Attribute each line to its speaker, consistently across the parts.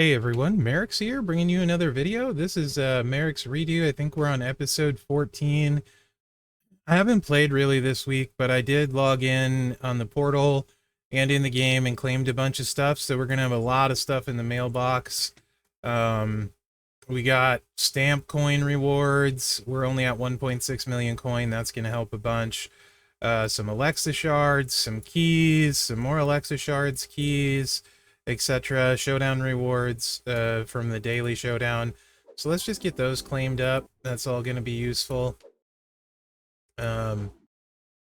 Speaker 1: Hey everyone, Mherex here, bringing you another video. This is Mherex Redo. I think we're on episode 14. I haven't played really this week, but I did log in on the portal and in the game and claimed a bunch of stuff, so we're going to have a lot of stuff in the mailbox. We got stamp coin rewards. We're only at 1.6 million coin. That's going to help a bunch. Some Alexa shards, some keys, some more Alexa shards, keys, etc. Showdown rewards from the daily showdown. So let's just get those claimed up. That's all going to be useful. That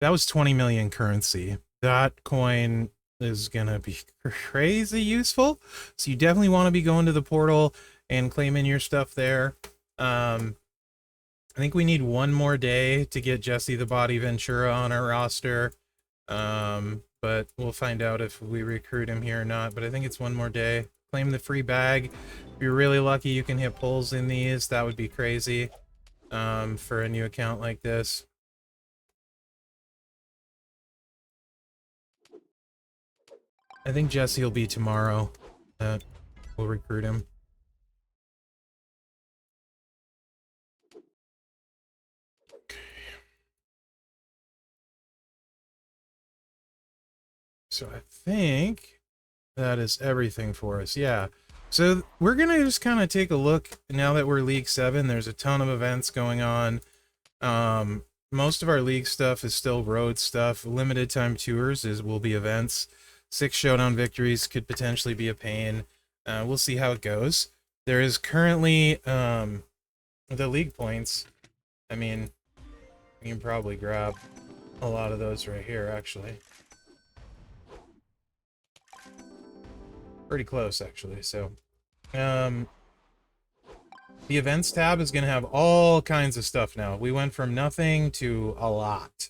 Speaker 1: was 20 million currency. That coin is going to be crazy useful. So you definitely want to be going to the portal and claiming your stuff there. I think we need one more day to get Jesse the Body Ventura on our roster. But we'll find out if we recruit him here or not. But I think it's one more day. Claim the free bag. If you're really lucky, you can hit pulls in these. That would be crazy for a new account like this. I think Jesse will be tomorrow. We'll recruit him. So I think that is everything for us. Yeah. So we're going to just kind of take a look now that we're League 7. There's a ton of events going on. Most of our league stuff is still road stuff. Limited time tours will be events. 6 showdown victories could potentially be a pain. We'll see how it goes. There is currently the league points. I mean, you can probably grab a lot of those right here, actually. Pretty close, actually. So, the events tab is going to have all kinds of stuff now. We went from nothing to a lot.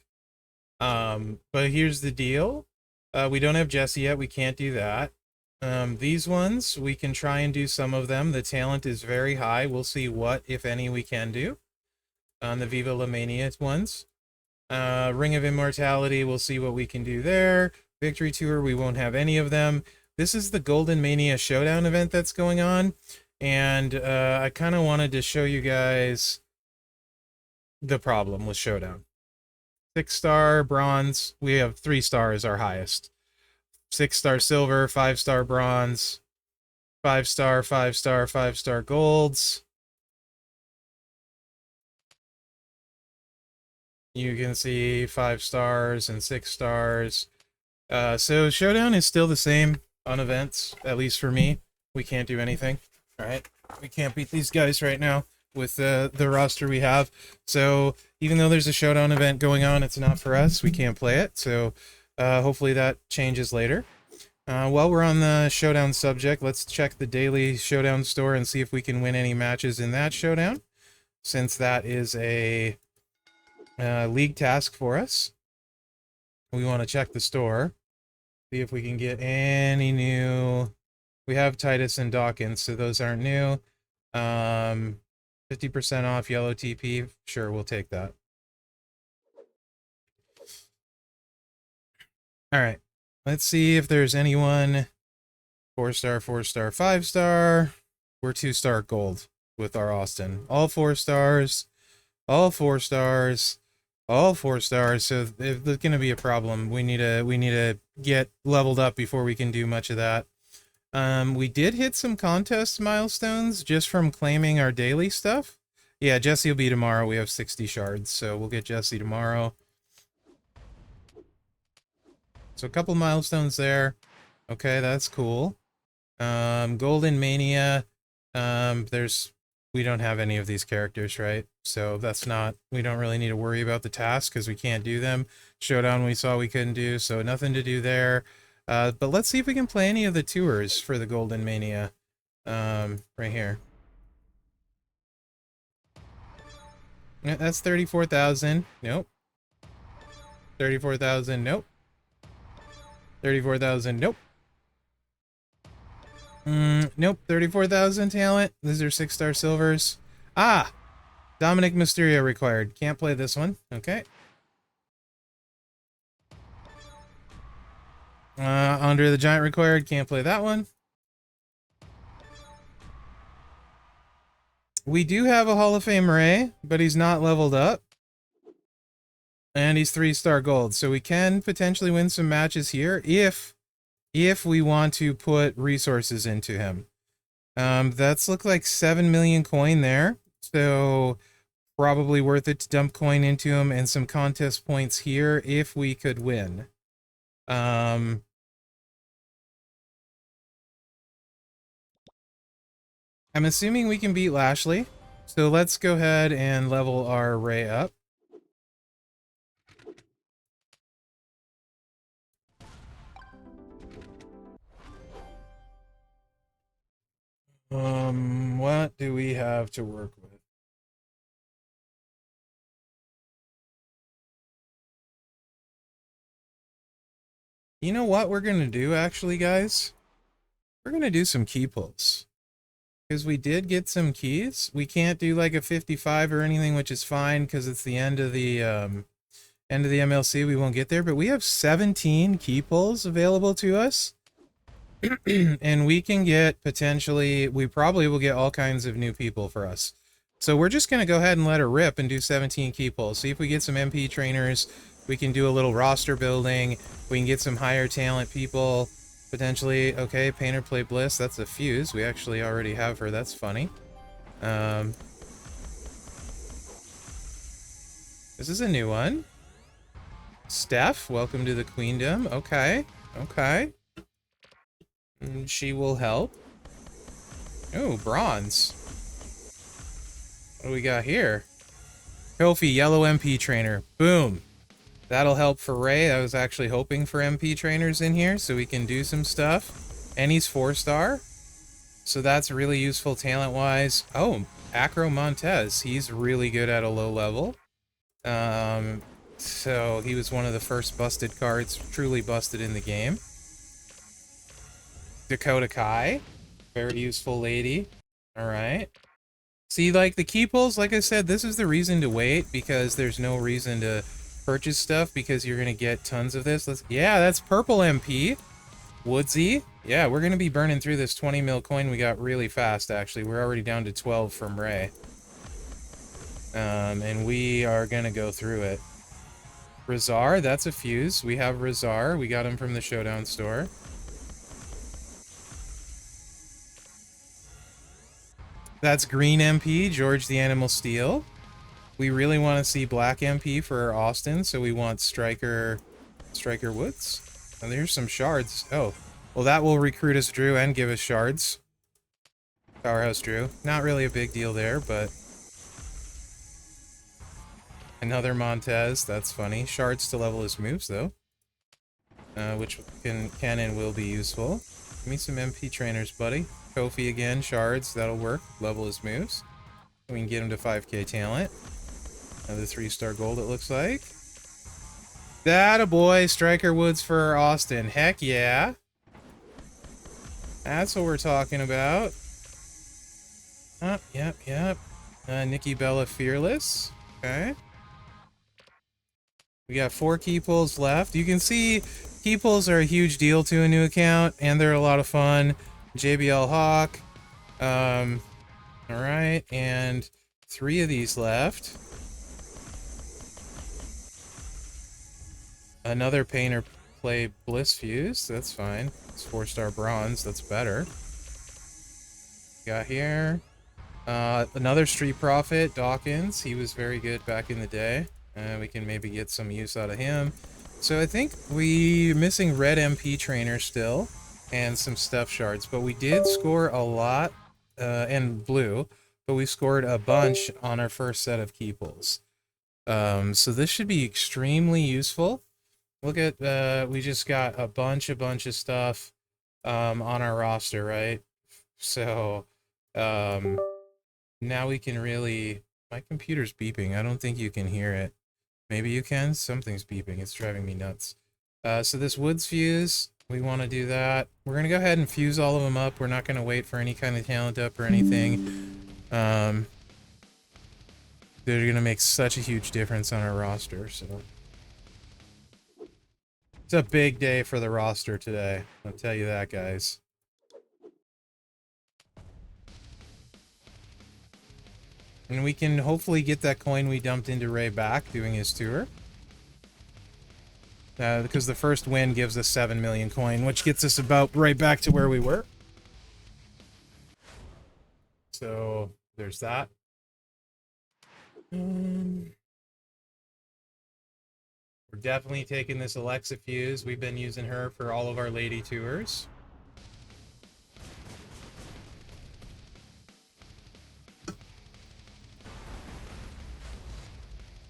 Speaker 1: But here's the deal. We don't have Jesse yet. We can't do that. These ones, we can try and do some of them. The talent is very high. We'll see what, if any, we can do on the Viva La Mania ones. Ring of Immortality, we'll see what we can do there. Victory Tour, we won't have any of them. This is the Golden Mania Showdown event that's going on. And I kind of wanted to show you guys the problem with Showdown. 6-star bronze, we have 3 stars, our highest. 6-star silver, 5-star bronze, 5-star, 5-star, 5-star golds. You can see 5 stars and 6 stars. So Showdown is still the same on events, at least for me. We can't do anything. All right, we can't beat these guys right now with the roster we have. So even though there's a Showdown event going on, it's not for us. We can't play it. So hopefully that changes later. While we're on the Showdown subject, let's check the daily Showdown store and see if we can win any matches in that Showdown, since that is a league task for us. We want to check the store, see if we can get any new. We have Titus and Dawkins, so those aren't new. 50% off yellow TP. Sure, we'll take that. All right. Let's see if there's anyone 4-star, 4-star, 5-star. We're 2-star gold with our Austin. All 4 stars, all 4 stars, all 4 stars. So if there's going to be a problem, we need to get leveled up before we can do much of that. We did hit some contest milestones just from claiming our daily stuff. Yeah, Jesse will be tomorrow. We have 60 shards, so we'll get Jesse tomorrow. So a couple milestones there. Okay, that's cool. Golden Mania. We don't have any of these characters, right? So that's not, we don't really need to worry about the task because we can't do them. Showdown we saw we couldn't do, so nothing to do there. But let's see if we can play any of the tours for the Golden Mania. Right here. That's 34,000. Nope. 34,000. Nope. 34,000. Nope. Nope. 34,000 talent. These are 6-star silvers. Ah! Dominic Mysterio required. Can't play this one. Okay. Andre the Giant required. Can't play that one. We do have a Hall of Fame Ray, but he's not leveled up. And he's 3-star gold, so we can potentially win some matches here if we want to put resources into him. That's look like 7 million coin there, so probably worth it to dump coin into him and some contest points here if we could win. I'm assuming we can beat Lashley, so let's go ahead and level our Ray up. What do we have to work with? You know what we're gonna do, actually, guys? We're gonna do some key pulls. Because we did get some keys. We can't do like a 55 or anything, which is fine because it's the end of the MLC. We won't get there, but we have 17 key pulls available to us. And we can get potentially, we probably will get all kinds of new people for us. So we're just going to go ahead and let her rip and do 17 key pulls. See if we get some MP trainers. We can do a little roster building. We can get some higher talent people. Potentially, okay, Painter Play Bliss. That's a fuse. We actually already have her. That's funny. This is a new one. Steph, welcome to the Queendom. Okay, okay. She will help. Oh, bronze. What do we got here? Kofi, yellow MP trainer. Boom. That'll help for Ray. I was actually hoping for MP trainers in here so we can do some stuff. And he's 4-star. So that's really useful talent-wise. Oh, Acro Montez. He's really good at a low level. So he was one of the first busted cards, truly busted in the game. Dakota Kai. Very useful lady. Alright. See, like, the key pulls, like I said, this is the reason to wait, because there's no reason to purchase stuff, because you're going to get tons of this. Yeah, that's purple MP. Woodsy. Yeah, we're going to be burning through this 20 mil coin we got really fast, actually. We're already down to 12 from Ray. And we are going to go through it. Razar, that's a fuse. We have Razar. We got him from the Showdown store. That's green MP, George the Animal Steel. We really want to see black MP for Austin, so we want Striker Woods. And there's some shards. Oh, well, that will recruit us Drew and give us shards. Powerhouse Drew. Not really a big deal there, but another Montez. That's funny. Shards to level his moves, though, which can and will be useful. Give me some MP trainers, buddy. Kofi again, shards. That'll work. Level his moves. We can get him to 5k talent. Another 3-star gold, it looks like. That a boy, Striker Woods for Austin. Heck yeah. That's what we're talking about. Yep. Nikki Bella Fearless. Okay. We got 4 key pulls left. You can see key pulls are a huge deal to a new account, and they're a lot of fun. JBL Hawk. Alright, and 3 of these left. Another Painter Play Bliss Fuse. That's fine. It's 4-star bronze. That's better. Got here. Another Street Prophet, Dawkins. He was very good back in the day. We can maybe get some use out of him. So I think we're missing red MP trainer still. And some stuff shards. But we did score a lot. And blue. But we scored a bunch on our first set of key pulls. So this should be extremely useful. Look at, we just got a bunch of stuff on our roster, right? So, now we can really... My computer's beeping. I don't think you can hear it. Maybe you can? Something's beeping. It's driving me nuts. So this Woods fuse, we want to do that. We're going to go ahead and fuse all of them up. We're not going to wait for any kind of talent up or anything. They're going to make such a huge difference on our roster, so... It's a big day for the roster today. I'll tell you that, guys. And we can hopefully get that coin we dumped into Ray back doing his tour. Because the first win gives us 7 million coin, which gets us about right back to where we were. So there's that. We're definitely taking this Alexa fuse. We've been using her for all of our lady tours.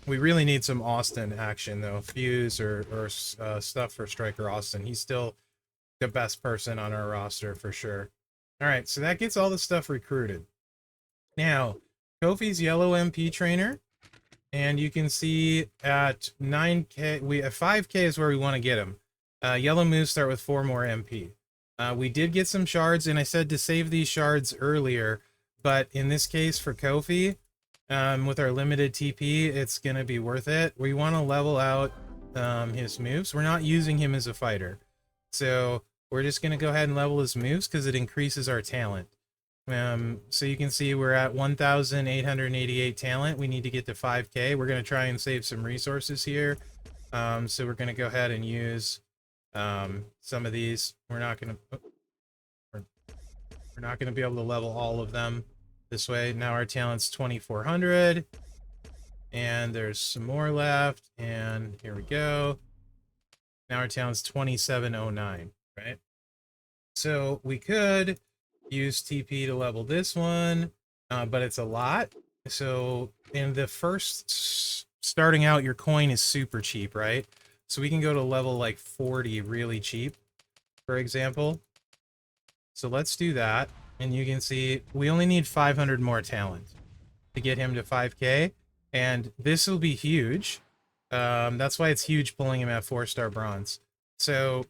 Speaker 1: We really need some Austin action, though. Fuse or stuff for Striker Austin. He's still the best person on our roster for sure. All right, so that gets all the stuff recruited. Now, Kofi's yellow MP trainer, and you can see at 9K, at 5K is where we want to get him. Yellow moves start with 4 more MP. We did get some shards, and I said to save these shards earlier, but in this case for Kofi, with our limited TP, it's going to be worth it. We want to level out his moves. We're not using him as a fighter. So we're just going to go ahead and level his moves because it increases our talent. So you can see we're at 1,888 talent. We need to get to 5K. We're going to try and save some resources here. So we're going to go ahead and use some of these. We're not going to be able to level all of them this way. Now our talent's 2,400. And there's some more left. And here we go. Now our talent's 2,709, right? So we could use TP to level this one, but it's a lot. So in the first starting out, your coin is super cheap, right? So we can go to level like 40 really cheap, for example. So let's do that. And you can see we only need 500 more talent to get him to 5K. And this will be huge. That's why it's huge pulling him at 4-star bronze. So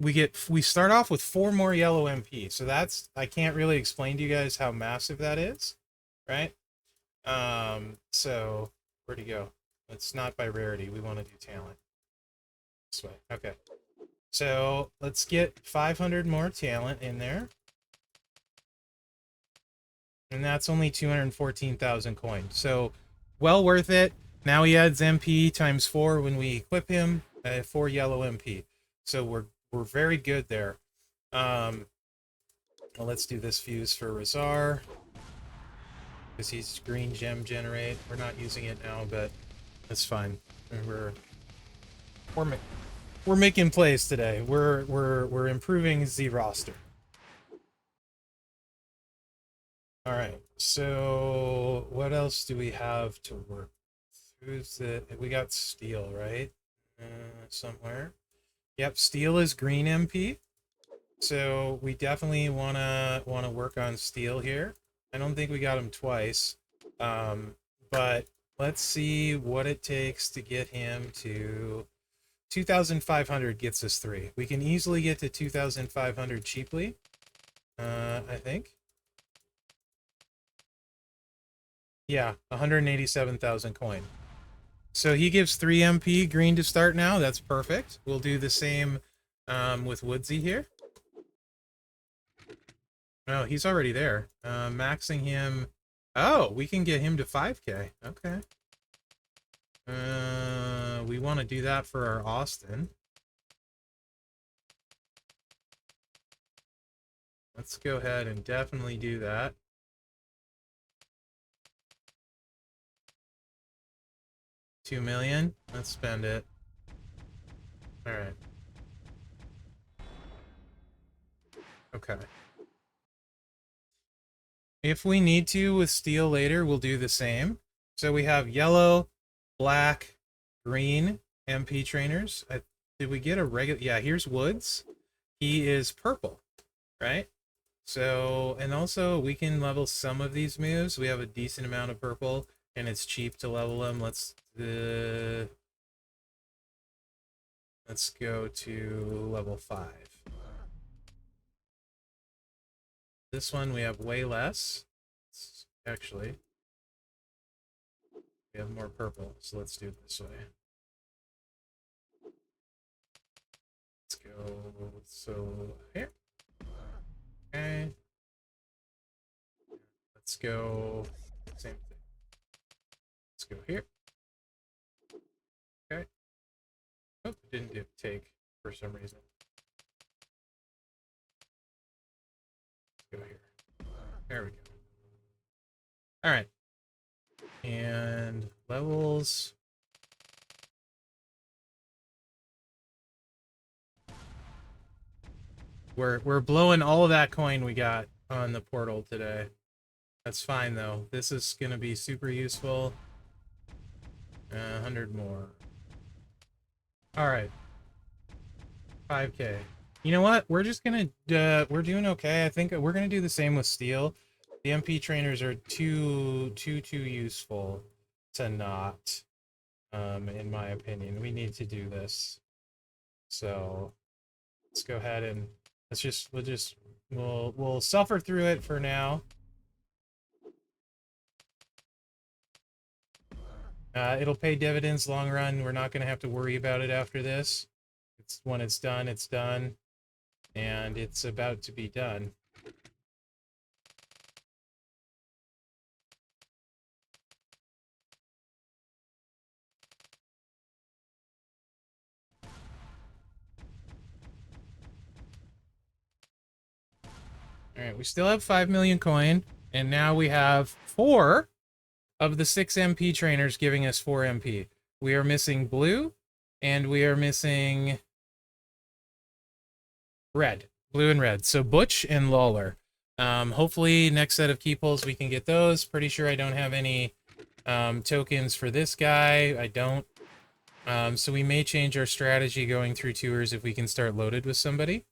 Speaker 1: we start off with 4 more yellow MP. So that's, I can't really explain to you guys how massive that is, right? So where'd he go? It's not by rarity. We want to do talent. This way. Okay. So let's get 500 more talent in there. And that's only 214,000 coins. So well worth it. Now he adds MP times 4 when we equip him. 4 yellow MP. So we're very good there. Well, let's do this fuse for Razar. Because he's green gem generate. We're not using it now, but that's fine. We're making plays today. We're improving the roster. All right. So what else do we have to work? Who's the? We got steel, right? Somewhere. Yep, steel is green MP. So we definitely wanna work on steel here. I don't think we got him twice, but let's see what it takes to get him to 2,500. Gets us 3. We can easily get to 2,500 cheaply. I think. Yeah, 187,000 coin. So he gives 3 MP green to start now. That's perfect. We'll do the same with Woodsy here. No, he's already there. Maxing him. Oh, we can get him to 5K. Okay. We want to do that for our Austin. Let's go ahead and definitely do that. $2 million. Let's spend it. All right. Okay. If we need to with steel later, we'll do the same. So we have yellow, black, green MP trainers. Did we get a regular? Yeah, here's Woods. He is purple, right? So, and also we can level some of these moves. We have a decent amount of purple, and it's cheap to level them. Let's go to level 5. This one we have way less. Actually, we have more purple, so let's do it this way. Let's go, so here. Okay. Let's go, same thing. go here. Okay. Oh, it didn't take for some reason. Let's go here. There we go. All right. And levels. We're blowing all of that coin we got on the portal today. That's fine though. This is gonna be super useful. 100 more. All right. 5K. You know what? We're just gonna we're doing okay. I think we're gonna do the same with steel. The MP trainers are too useful to not. In my opinion, we need to do this. So let's go ahead and we'll suffer through it for now. It'll pay dividends long run. We're not going to have to worry about it after this. When it's done, and it's about to be done. All right, we still have 5 million coin, and now we have 4 of the 6 MP trainers giving us 4 MP. We are missing blue, and we are missing red. Blue and red. So Butch and Lawler. Hopefully next set of key pulls we can get those. Pretty sure I don't have any tokens for this guy. I don't. So we may change our strategy going through tours if we can start loaded with somebody.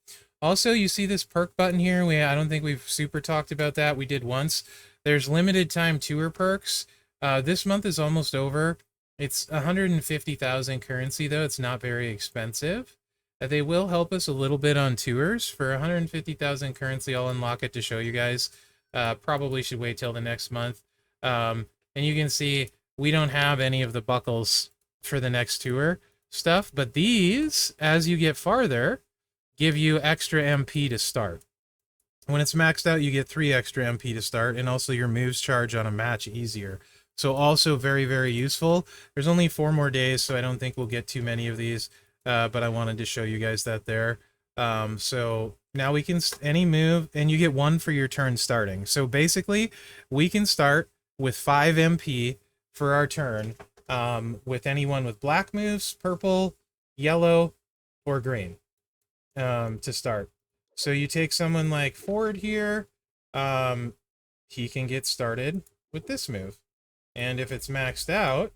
Speaker 1: Also, you see this perk button here. I don't think we've super talked about that. We did once. There's limited time tour perks. This month is almost over. It's 150,000 currency though. It's not very expensive. They will help us a little bit on tours. For 150,000 currency, I'll unlock it to show you guys. Probably should wait till the next month. And you can see we don't have any of the buckles for the next tour stuff, but these, as you get farther, give you extra MP to start. When it's maxed out, you get 3 extra MP to start, and also your moves charge on a match easier. So also very, very useful. There's only 4 more days, so I don't think we'll get too many of these, but I wanted to show you guys that there. So now we can, any move, and you get 1 for your turn starting. So basically, we can start with 5 MP for our turn, with anyone with black moves, purple, yellow, or green. To start. So you take someone like Ford here, he can get started with this move. And if it's maxed out,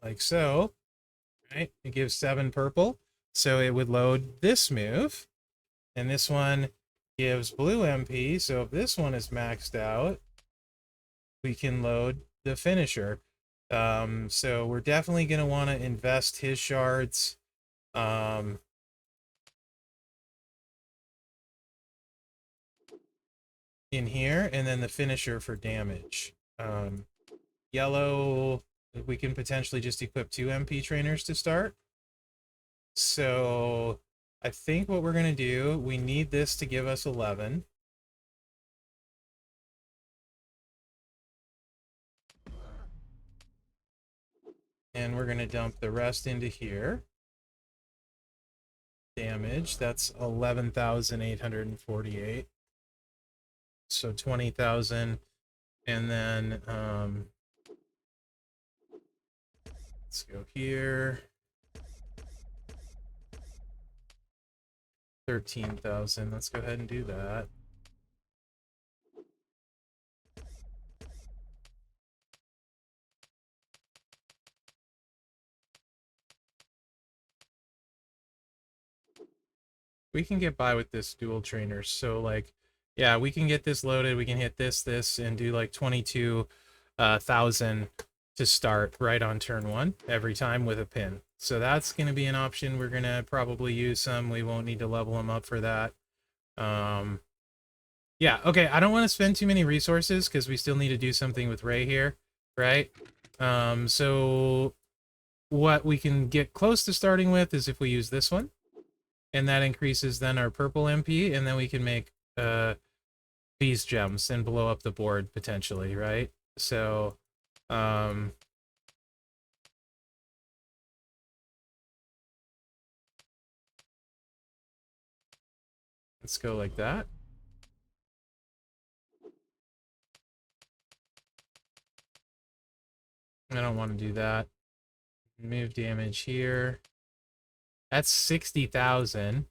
Speaker 1: like so, right, it gives 7 purple. So it would load this move. And this one gives blue MP. So if this one is maxed out, we can load the finisher. So we're definitely going to want to invest his shards. In here, and then the finisher for damage. Yellow, we can potentially just equip 2 MP trainers to start. So I think what we're going to do, we need this to give us 11. And we're going to dump the rest into here. Damage, that's 11,848. So 20,000. And then let's go here. 13,000. Let's go ahead and do that. We can get by with this dual trainers. So like, yeah, we can get this loaded. We can hit this, and do like 22,000 to start right on turn 1 every time with a pin. So that's going to be an option. We're going to probably use some. We won't need to level them up for that. Yeah, okay, I don't want to spend too many resources because we still need to do something with Ray here, right? So what we can get close to starting with is if we use this one. And that increases then our purple MP, and then we can make these gems and blow up the board potentially, right? So Um, let's go like that. I don't want to do that. Move damage here. That's 60,000.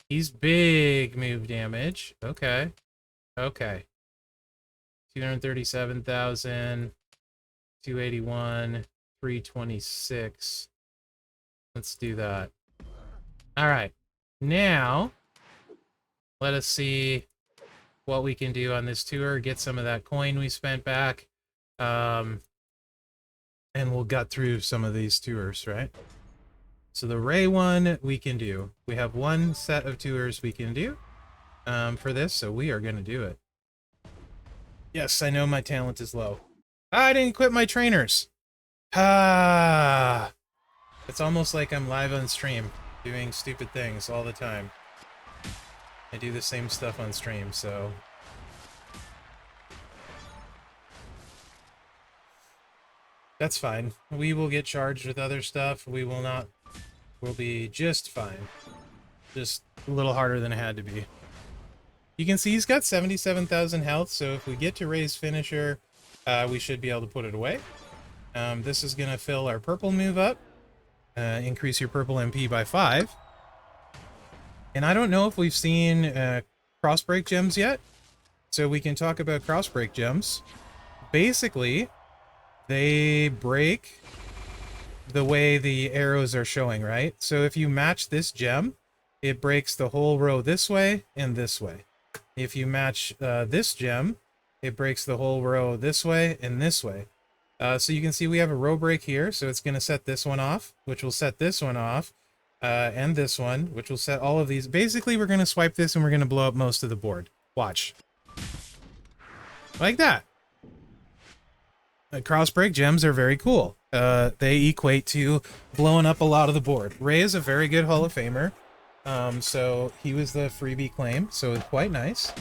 Speaker 1: He's big move damage. Okay. Okay. 237,000. 281. 326. Let's do that. All right. Now, let us see what we can do on this tour. Get some of that coin we spent back. And we'll gut through some of these tours, right? So the Ray one we can do. We have one set of tours we can do for this, so we are going to do it. Yes, I know my talent is low. I didn't quit my trainers. Ah, it's almost like I'm live on stream doing stupid things all the time. I do the same stuff on stream, so that's fine. We will get charged with other stuff. We will not. We'll be just fine. Just a little harder than it had to be. You can see he's got 77,000 health, so if we get to Ray's finisher, we should be able to put it away. This is going to fill our purple move up. Increase your purple MP by 5. And I don't know if we've seen cross-break gems yet, so we can talk about cross-break gems. Basically, they break the way the arrows are showing, right? So if you match this gem, it breaks the whole row this way and this way. If you match this gem, it breaks the whole row this way and this way. So you can see we have a row break here, so it's going to set this one off, which will set this one off, and this one, which will set all of these. Basically, we're going to swipe this and we're going to blow up most of the board. Watch. Like that. Cross break gems are very cool. They equate to blowing up a lot of the board. Ray is a very good Hall of Famer. So he was the freebie claim, so it's quite nice.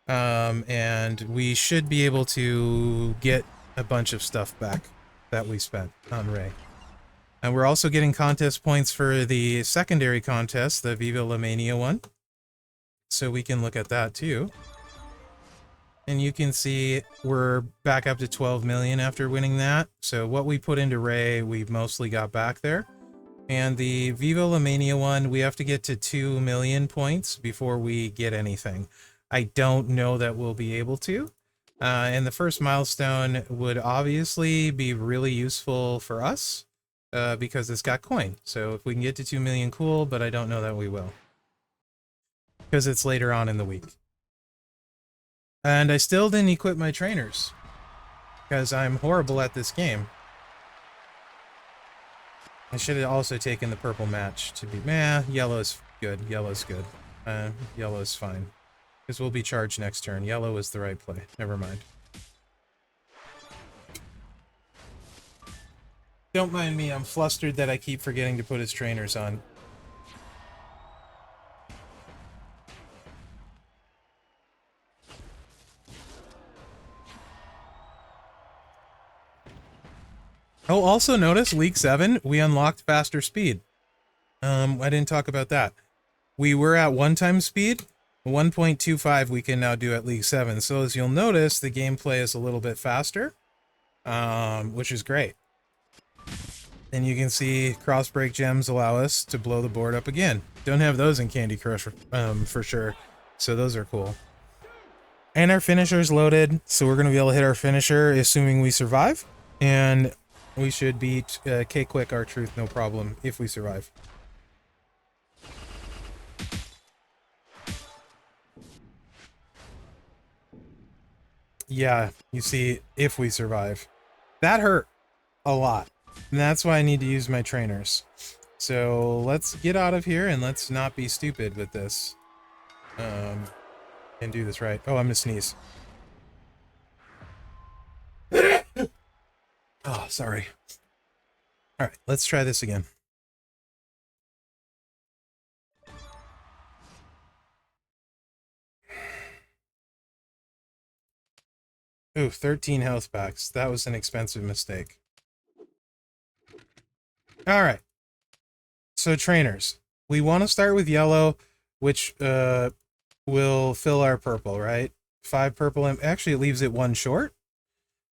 Speaker 1: And we should be able to get a bunch of stuff back that we spent on Ray. And we're also getting contest points for the secondary contest, the Viva La Mania one. So we can look at that too. And you can see we're back up to 12 million after winning that. So what we put into Ray, we've mostly got back there. And the Viva La Mania one, we have to get to 2 million points before we get anything. I don't know that we'll be able to. And the first milestone would obviously be really useful for us because it's got coin. So if we can get to 2 million, cool, but I don't know that we will. Because it's later on in the week. And I still didn't equip my trainers because I'm horrible at this game. I should have also taken the purple match to be... yellow's good. Yellow's good. Yellow's fine. Because we'll be charged next turn. Yellow is the right play. Never mind. Don't mind me. I'm flustered that I keep forgetting to put his trainers on. Oh, also notice, League 7, we unlocked faster speed. I didn't talk about that. We were at 1 speed. 1.25 we can now do at League 7. So as you'll notice, the gameplay is a little bit faster, which is great. And you can see cross-break gems allow us to blow the board up again. Don't have those in Candy Crush for sure. So those are cool. And our finisher's loaded, so we're going to be able to hit our finisher, assuming we survive. And we should beat K-Quick R-Truth, no problem, if we survive. Yeah, you see, if we survive. That hurt a lot. And that's why I need to use my trainers. So let's get out of here and let's not be stupid with this. And do this right. Oh, I'm gonna sneeze. Oh, sorry. Alright, let's try this again. Ooh, 13 health packs. That was an expensive mistake. Alright. So trainers. We want to start with yellow, which will fill our purple, right? 5 purple, actually it leaves it 1 short.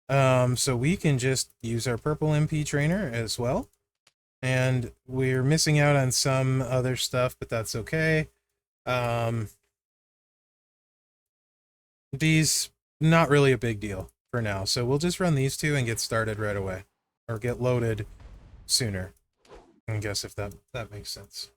Speaker 1: So we can just use our purple MP trainer as well. And we're missing out on some other stuff, but that's okay. These, not really a big deal for now. So we'll just run these 2 and get started right away. Or get loaded sooner. I guess if that makes sense.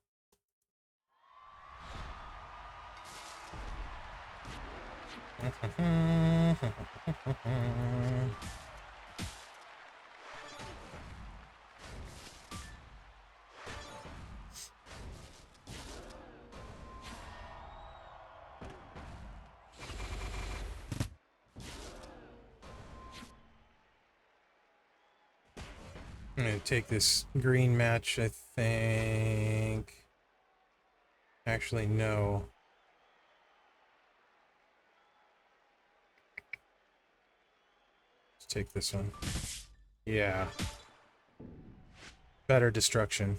Speaker 1: I'm gonna take this green match, I think. Actually, no. Let's take this one. Yeah. Better destruction.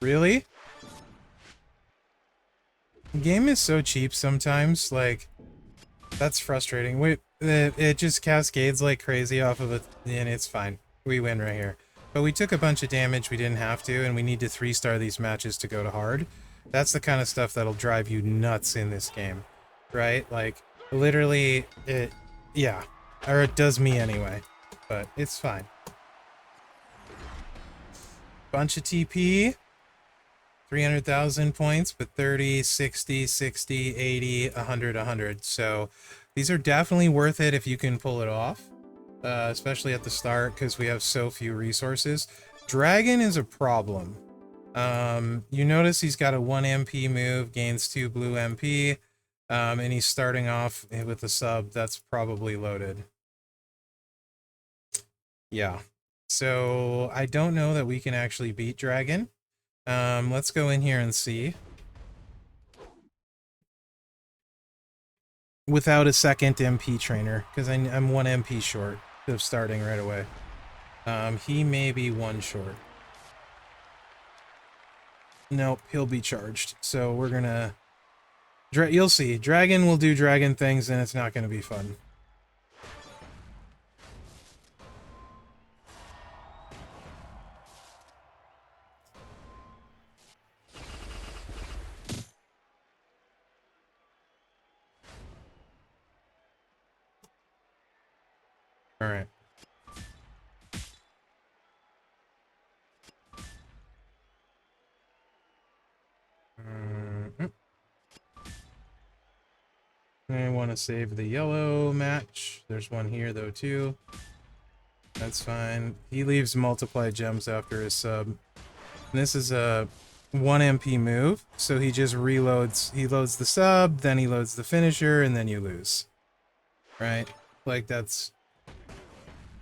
Speaker 1: Really? The game is so cheap sometimes, like, that's frustrating. It just cascades like crazy off of it, and it's fine. We win right here. But we took a bunch of damage we didn't have to, and we need to 3-star these matches to go to hard. That's the kind of stuff that'll drive you nuts in this game, right? Like, literally, yeah. Or it does me anyway, but it's fine. Bunch of TP. 300,000 points, but 30, 60, 60, 80, 100, 100. So these are definitely worth it if you can pull it off, especially at the start because we have so few resources. Dragon is a problem. You notice he's got a 1 MP move, gains 2 blue MP, and he's starting off with a sub that's probably loaded. Yeah. So I don't know that we can actually beat Dragon. Let's go in here and see. Without a second MP trainer, because I'm 1 MP short of starting right away. He may be 1 short. Nope, he'll be charged. So we're gonna... You'll see. Dragon will do dragon things, and it's not gonna be fun. All right. I want to save the yellow match. There's one here, though, too. That's fine. He leaves multiplied gems after his sub. And this is a 1 MP move, so he just reloads. He loads the sub, then he loads the finisher, and then you lose. Right? Like, that's...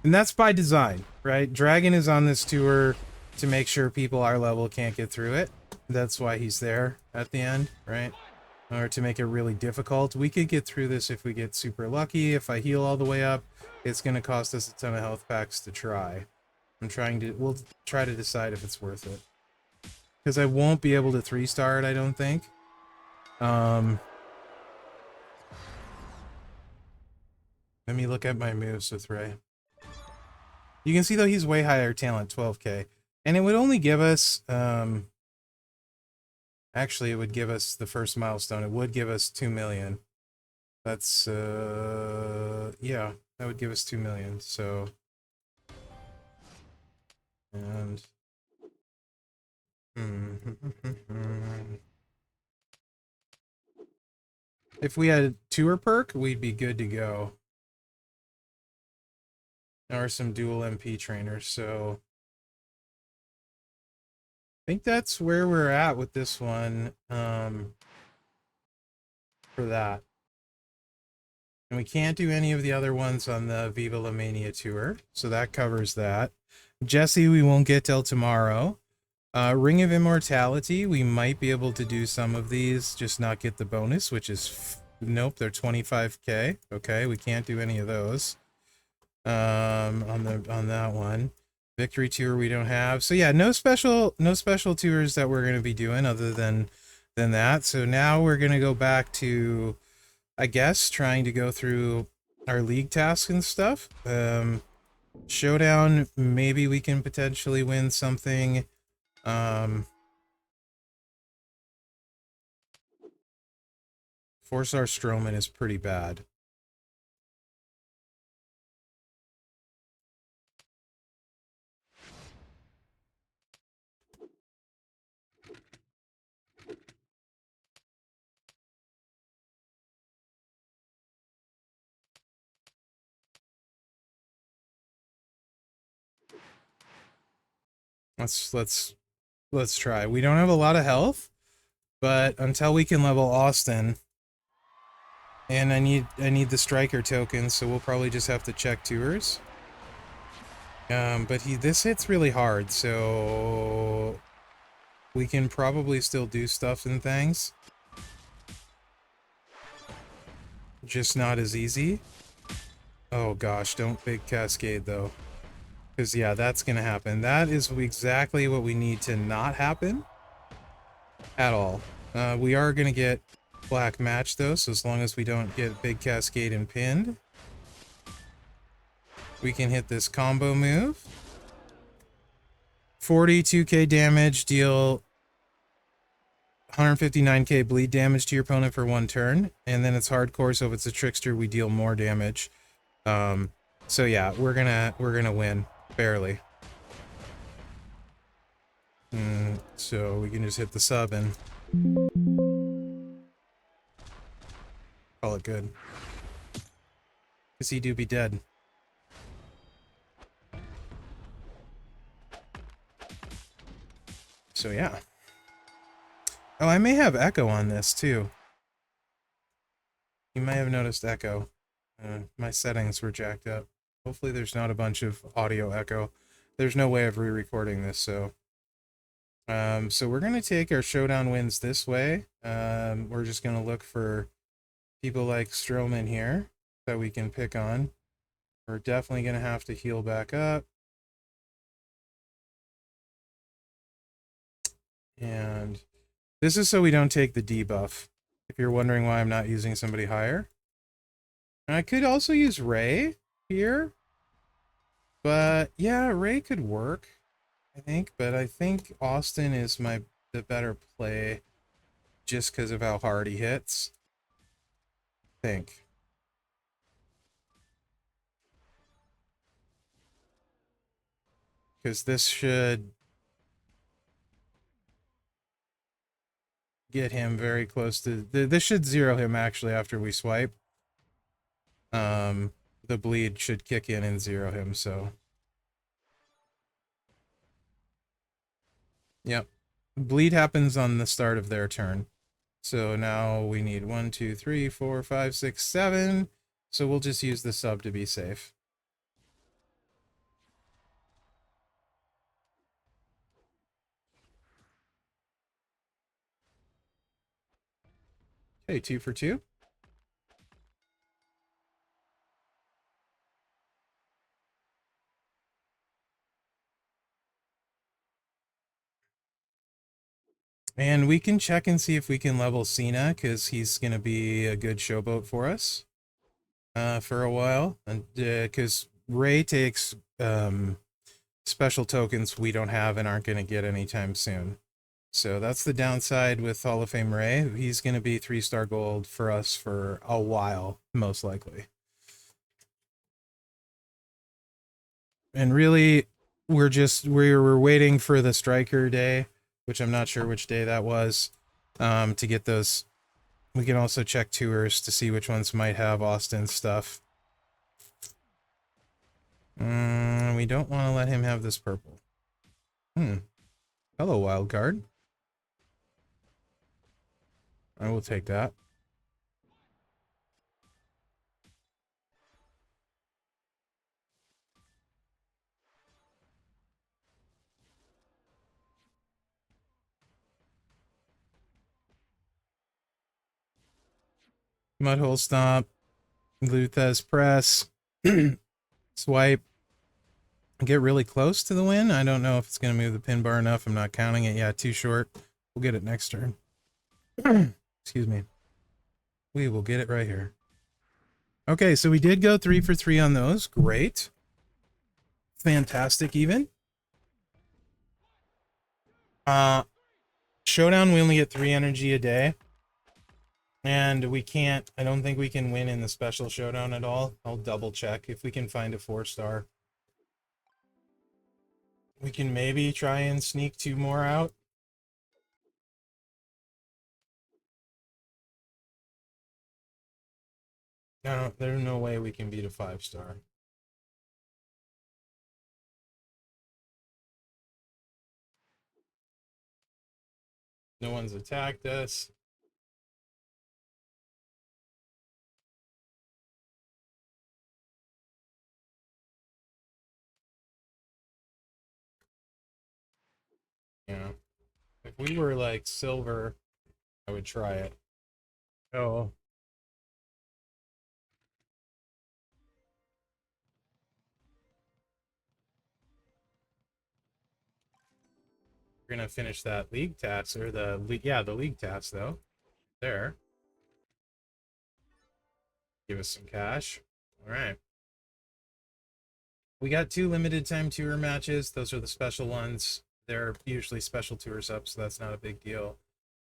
Speaker 1: And that's by design, right? Dragon is on this tour to make sure people our level can't get through it. That's why he's there at the end, right? Or to make it really difficult. We could get through this if we get super lucky. If I heal all the way up, it's going to cost us a ton of health packs to try. We'll try to decide if it's worth it. Because I won't be able to 3-star it, I don't think. Let me look at my moves with Ray. You can see, though, he's way higher talent, 12k. And it would only give us... Actually, it would give us the first milestone. It would give us 2 million. That's, yeah, that would give us 2 million, so... And... If we had a tour perk, we'd be good to go. Or some dual MP trainers, so... I think that's where we're at with this one, for that. And we can't do any of the other ones on the Viva La Mania tour, so that covers that. Jesse, we won't get till tomorrow. Ring of Immortality, we might be able to do some of these, just not get the bonus, which is... Nope, they're 25k. Okay, we can't do any of those. On that one. Victory tour we don't have. So yeah, no special tours that we're going to be doing other than that. So now we're going to go back to, I guess, trying to go through our league tasks and stuff. Showdown, maybe we can potentially win something. 4-star Strowman is pretty bad. Let's try. We don't have a lot of health, but until we can level Austin, and I need the striker token, so we'll probably just have to check tours. But this hits really hard, so we can probably still do stuff and things. Just not as easy. Oh gosh, don't big cascade though. Because yeah, that's gonna happen. That is exactly what we need to not happen at all. We are gonna get black match though, so as long as we don't get big cascade and pinned, we can hit this combo move. 42k damage, deal 159k bleed damage to your opponent for 1 turn, and then it's hardcore, so if it's a trickster, we deal more damage. So yeah, we're gonna win barely. So we can just hit the sub and call it good. Cause he do be dead. So yeah. Oh, I may have echo on this too. You may have noticed echo. My settings were jacked up. Hopefully there's not a bunch of audio echo. There's no way of re-recording this, so... so we're going to take our showdown wins this way. We're just going to look for people like Strowman here that we can pick on. We're definitely going to have to heal back up. And this is so we don't take the debuff. If you're wondering why I'm not using somebody higher. And I could also use Ray here. But yeah, Ray could work, I think. But I think Austin is the better play just because of how hard he hits. I think. Because this should get him very close to... This should zero him actually after we swipe. The bleed should kick in and zero him, so... Yep. Bleed happens on the start of their turn. So now we need 1, 2, 3, 4, 5, 6, 7. So we'll just use the sub to be safe. Okay, 2 for 2. And we can check and see if we can level Cena, because he's going to be a good showboat for us for a while. And because Ray takes special tokens we don't have and aren't going to get anytime soon. So that's the downside with Hall of Fame Ray. He's going to be 3-star gold for us for a while, most likely. And really, we're waiting for the striker day, which I'm not sure which day that was, to get those. We can also check tours to see which ones might have Austin stuff. We don't want to let him have this purple. Hello, wild card. I will take that. Mudhole stomp. Luthez press. Swipe. Get really close to the win. I don't know if it's going to move the pin bar enough. I'm not counting it. Yeah, too short. We'll get it next turn. Excuse me. We will get it right here. Okay, so we did go 3 for 3 on those. Great. Fantastic even. Showdown, we only get 3 energy a day. And we can't, I don't think we can win in the special showdown at all. I'll double check if we can find a 4-star. We can maybe try and sneak 2 more out. No, there's no way we can beat a 5-star. No one's attacked us. Yeah. If we were like silver, I would try it. Oh. We're gonna finish that league task, or the league task though. There. Give us some cash. Alright. We got 2 limited time tour matches. Those are the special ones. They're usually special tours up, so that's not a big deal.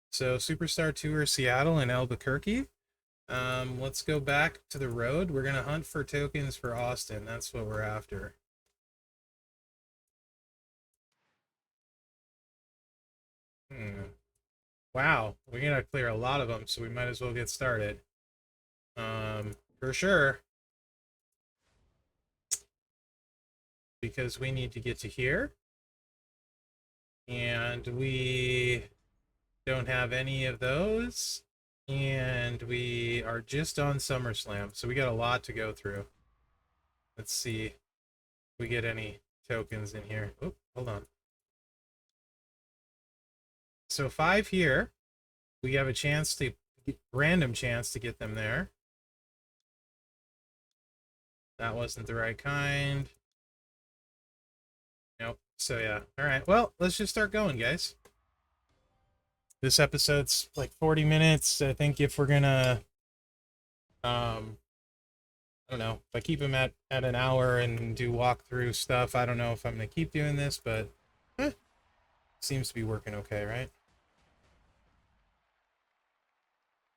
Speaker 1: So Superstar Tour Seattle and Albuquerque. Let's go back to the road. We're gonna hunt for tokens for Austin. That's what we're after. Wow, we're gonna clear a lot of them, so we might as well get started. For sure. Because we need to get to here. And we don't have any of those. And we are just on SummerSlam, so we got a lot to go through. Let's see if we get any tokens in here. Oh, hold on. So 5 here. We have a chance to random chance to get them there. That wasn't the right kind. Nope. So yeah. All right. Well, let's just start going, guys. This episode's like 40 minutes. I think if we're gonna I don't know, if I keep them at an hour and do walkthrough stuff, I don't know if I'm gonna keep doing this, but seems to be working okay, right?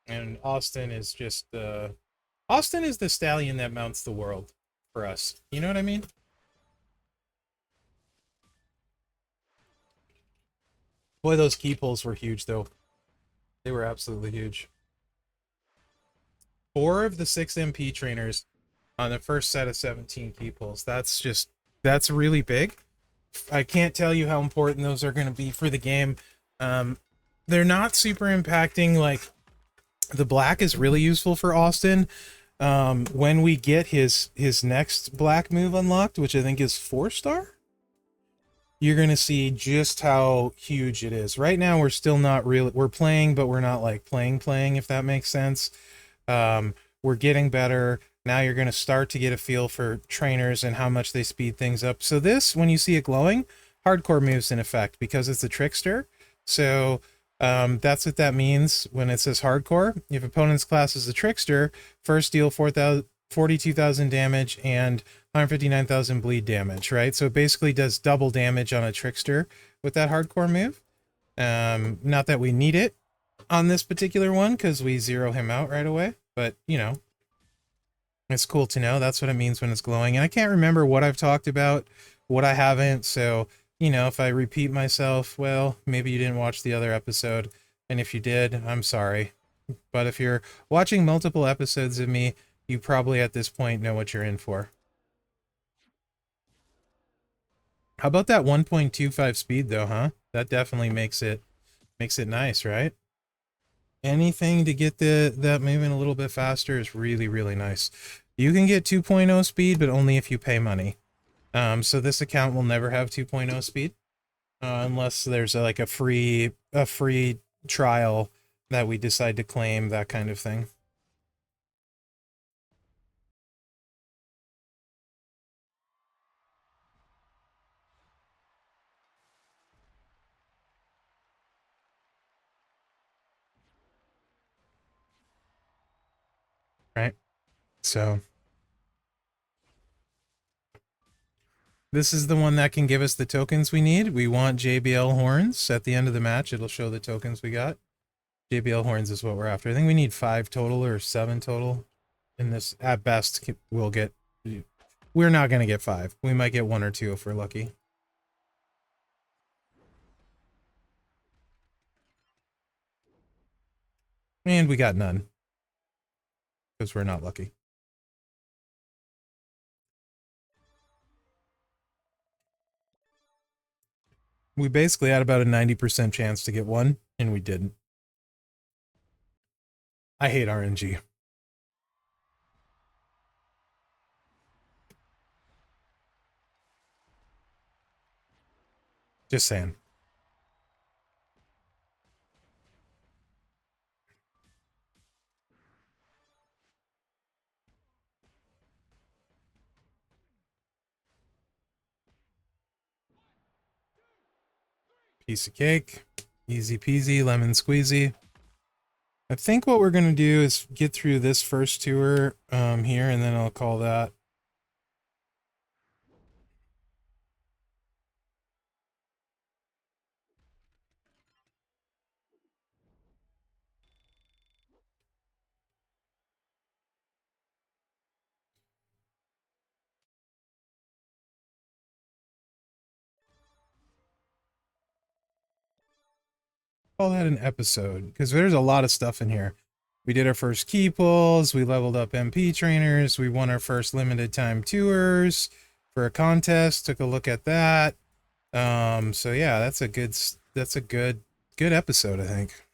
Speaker 1: And Austin is just Austin is the stallion that mounts the world for us. You know what I mean? Boy, those key pulls were huge, though. They were absolutely huge. 4 of the 6 MP trainers on the first set of 17 key pulls. That's really big. I can't tell you how important those are going to be for the game. They're not super impacting. Like, the black is really useful for Austin. When we get his next black move unlocked, which I think is 4-star, you're going to see just how huge it is. Right now, we're still not really... We're playing, but we're not, like, playing, if that makes sense. We're getting better. Now you're going to start to get a feel for trainers and how much they speed things up. So this, when you see it glowing, hardcore moves in effect because it's a trickster. So that's what that means when it says hardcore. If opponent's class is a trickster, first deal 42,000 damage and 159,000 bleed damage, right? So it basically does double damage on a trickster with that hardcore move. Not that we need it on this particular one because we zero him out right away, but you know, it's cool to know. That's what it means when it's glowing. And I can't remember what I've talked about, what I haven't, so you know, if I repeat myself, well, maybe you didn't watch the other episode, and if you did, I'm sorry. But if you're watching multiple episodes of me, you probably at this point know what you're in for. How about that 1.25 speed though, huh? That definitely makes it nice, right? Anything to get that moving a little bit faster is really, really nice. You can get 2.0 speed, but only if you pay money. So this account will never have 2.0 speed unless there's like a free trial that we decide to claim, that kind of thing. right? So this is the one that can give us the tokens we need. We want JBL horns. At the end of the match, it'll show the tokens we got. JBL horns is what we're after. I think we need 5 total or 7 total in this. At best, we'll get... We're not going to get 5. We might get 1 or 2 if we're lucky. And we got none. Because we're not lucky. We basically had about a 90% chance to get 1, and we didn't. I hate RNG. Just saying. Piece of cake. Easy peasy, lemon squeezy. I think what we're going to do is get through this first tour here, and then I'll call that. Call that an episode, because there's a lot of stuff in here. We did our first key pulls, we leveled up MP trainers, we won our first limited time tours for a contest, took a look at that. So yeah, that's a good episode, I think.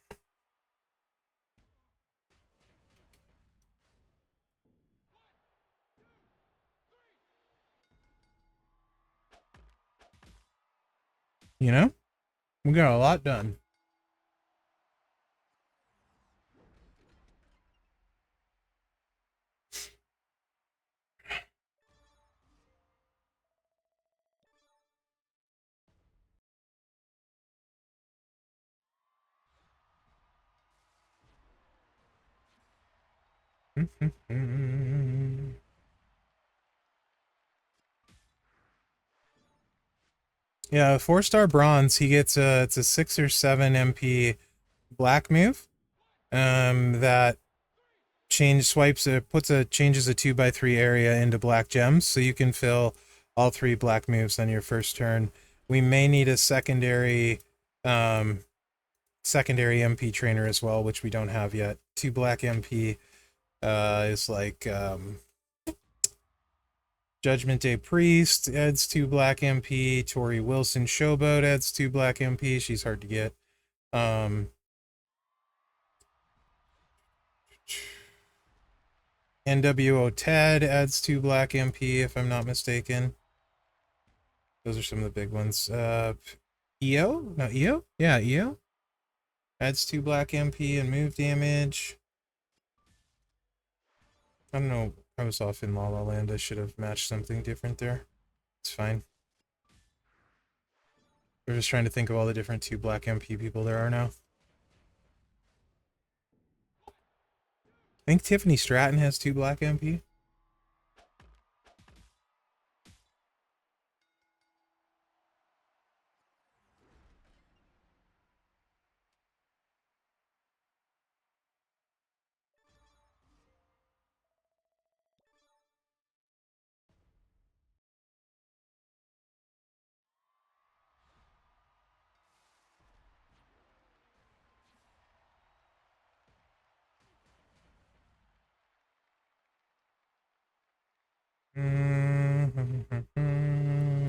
Speaker 1: You know? We got a lot done. Yeah, 4-star bronze, he gets it's a 6 or 7 MP black move. That changes a 2x3 area into black gems, so you can fill all 3 black moves on your first turn. We may need a secondary MP trainer as well, which we don't have yet. 2 black MP is like Judgment Day Priest adds 2 black MP. Tori Wilson Showboat adds 2 black MP. She's hard to get. NWO Ted adds 2 black MP, if I'm not mistaken. Those are some of the big ones. EO? No, EO? Yeah, EO. Adds 2 black MP and move damage. I don't know. I was off in La La Land. I should have matched something different there. It's fine. We're just trying to think of all the different 2 black MP people there are now. I think Tiffany Stratton has 2 black MP.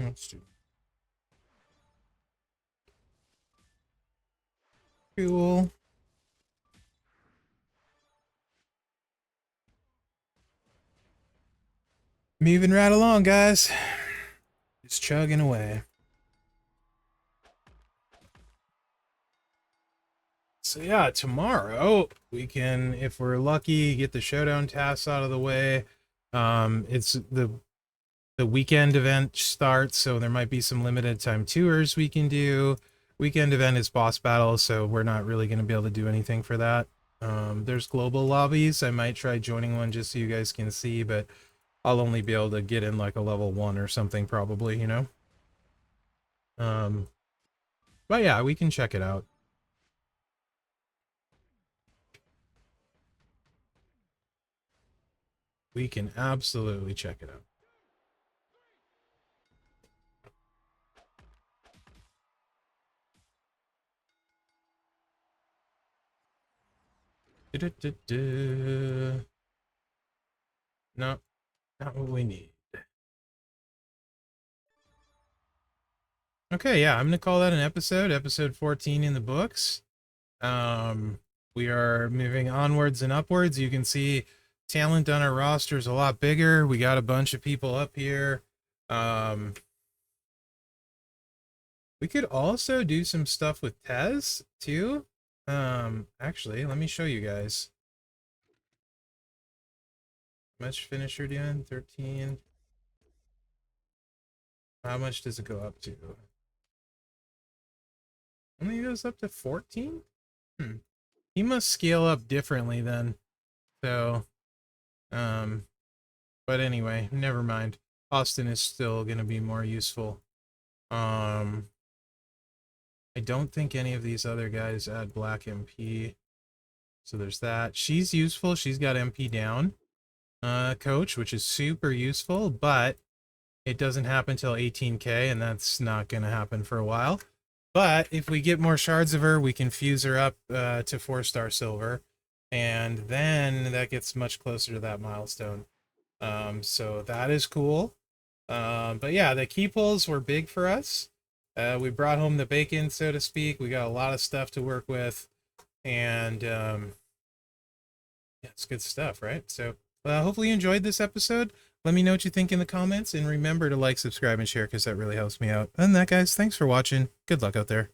Speaker 1: Let's do cool. Moving right along, guys. Just chugging away. So yeah, tomorrow we can, if we're lucky, get the Showdown tasks out of the way. It's the weekend event starts, so there might be some limited time tours we can do. Weekend event is boss battle, so we're not really going to be able to do anything for that. There's global lobbies. I might try joining one just so you guys can see, but I'll only be able to get in like a level 1 or something probably, you know? But yeah, we can check it out. We can absolutely check it out. No, not what we need. Okay, yeah, I'm gonna call that an episode 14 in the books. We are moving onwards and upwards. You can see talent on our roster is a lot bigger. We got a bunch of people up here. We could also do some stuff with Tez too. Actually, let me show you guys. How much finisher doing? 13. How much does it go up to? Only goes up to 14? He must scale up differently then. So, but anyway, never mind. Austin is still gonna be more useful. I don't think any of these other guys add black MP. So there's that. She's useful. She's got MP down. Coach, which is super useful, but it doesn't happen till 18k, and that's not gonna happen for a while. But if we get more shards of her, we can fuse her up to 4-star silver, and then that gets much closer to that milestone. So that is cool. But yeah, the key pulls were big for us. We brought home the bacon, so to speak. We got a lot of stuff to work with, and yeah, it's good stuff, right? So hopefully you enjoyed this episode. Let me know what you think in the comments, and remember to like, subscribe, and share because that really helps me out. Other than that, guys, thanks for watching. Good luck out there.